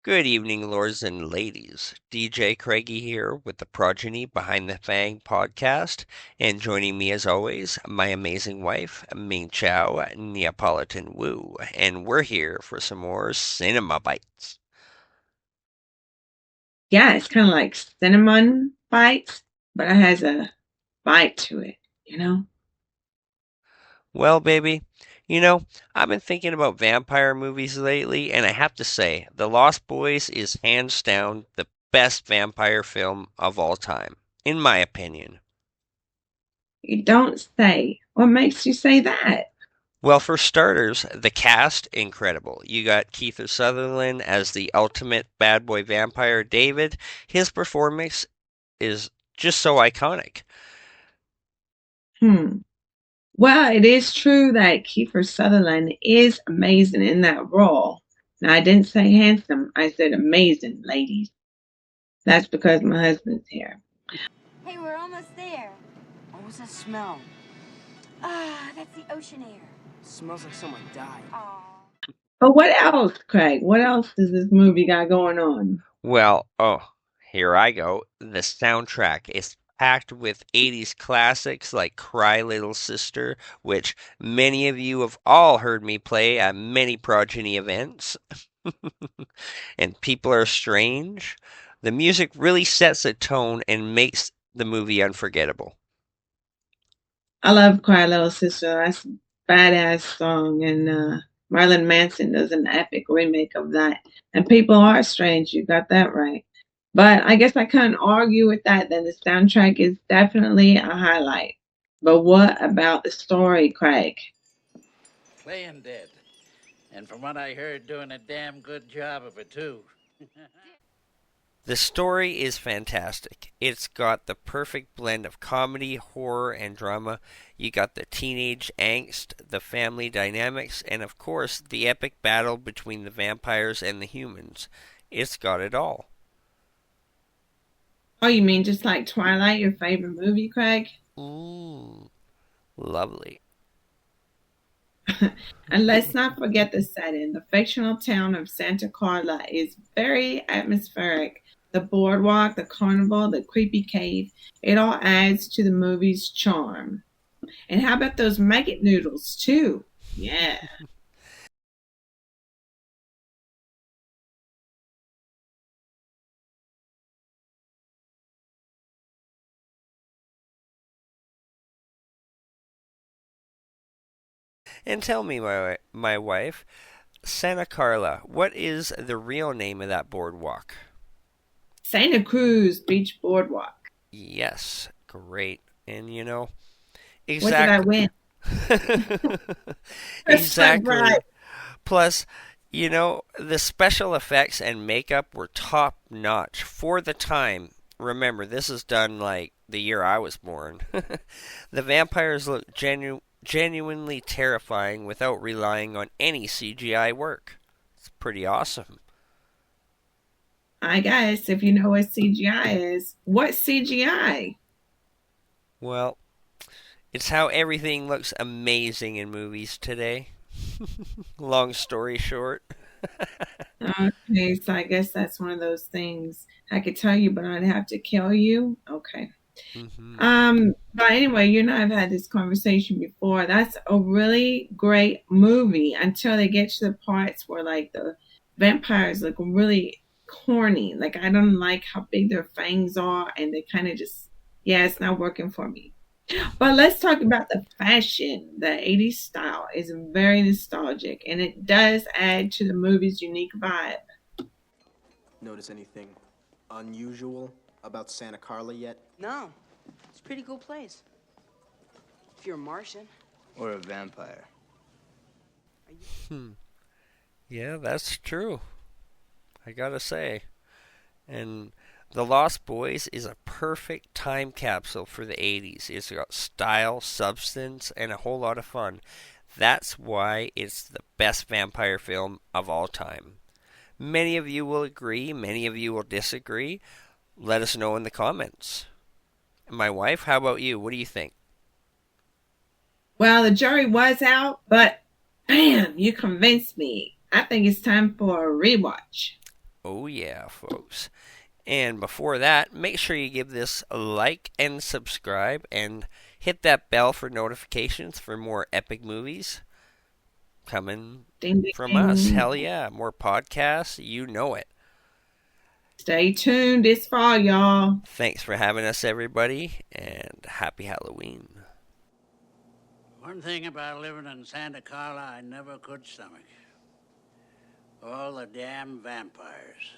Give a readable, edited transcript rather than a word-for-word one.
Good evening, lords and ladies. DJ Craigie here with the progeny behind the Fang podcast, and joining me as always, my amazing wife, Ming Xiao, Neapolitan Woo, and we're here for some more cinema bites. Yeah, it's kind of like cinnamon bites, but it has a bite to it, you know? Well, baby, I've been thinking about vampire movies lately, and I have to say, The Lost Boys is hands down the best vampire film of all time, in my opinion. You don't say. What makes you say that? Well, for starters, the cast, incredible. You got Kiefer Sutherland as the ultimate bad boy vampire, David. His performance is just so iconic. Hmm. Well, it is true that Kiefer Sutherland is amazing in that role. Now, I didn't say handsome, I said amazing, ladies. That's because my husband's here. Hey, we're almost there. What was that smell? Ah, that's the ocean air. Smells like someone died. Aw. But what else, Craig? What else does this movie got going on? Well, here I go. The soundtrack is packed with 80s classics like Cry Little Sister, which many of you have all heard me play at many progeny events, and People Are Strange. The music really sets a tone and makes the movie unforgettable. I love Cry Little Sister. That's a badass song. And Marilyn Manson does an epic remake of that. And People Are Strange. You got that right. But I guess I can't argue with that. Then the soundtrack is definitely a highlight. But what about the story, Craig? Playing dead. And from what I heard, doing a damn good job of it, too. The story is fantastic. It's got the perfect blend of comedy, horror, and drama. You got the teenage angst, the family dynamics, and of course, the epic battle between the vampires and the humans. It's got it all. Oh, you mean just like Twilight, your favorite movie, Craig? Ooh, lovely. And let's not forget the setting. The fictional town of Santa Carla is very atmospheric. The boardwalk, the carnival, the creepy cave, it all adds to the movie's charm. And how about those maggot noodles, too? Yeah. And tell me, my wife, Santa Carla, what is the real name of that boardwalk? Santa Cruz Beach Boardwalk. Yes, great. And What did I exactly. win? That's my Exactly. right. Plus, the special effects and makeup were top notch for the time. Remember, this is done like the year I was born. The vampires look genuinely terrifying without relying on any CGI work. It's pretty awesome. I guess if you know what CGI is, what's CGI? Well, it's how everything looks amazing in movies today. Long story short. Okay, so I guess that's one of those things I could tell you, but I'd have to kill you. Okay. Hmm. But anyway, you and I have had this conversation before. That's a really great movie until they get to the parts where like the vampires look really corny. Like I don't like how big their fangs are, and they kind of just yeah, it's not working for me. But let's talk about the fashion. The 80s style is very nostalgic, and it does add to the movie's unique vibe. Notice anything unusual about Santa Carla yet? No, it's a pretty cool place. If you're a Martian. Or a vampire. Hmm. Yeah, that's true. I gotta say. And The Lost Boys is a perfect time capsule for the 80s. It's got style, substance, and a whole lot of fun. That's why it's the best vampire film of all time. Many of you will agree, many of you will disagree. Let us know in the comments. My wife, how about you? What do you think? Well, the jury was out, but bam, you convinced me. I think it's time for a rewatch. Oh yeah, folks. And before that, make sure you give this a like and subscribe and hit that bell for notifications for more epic movies coming Ding, ding, from us. ding. Hell yeah, more podcasts, you know it. Stay tuned this fall, y'all. Thanks for having us, everybody, and happy Halloween. One thing about living in Santa Carla I never could stomach. All the damn vampires.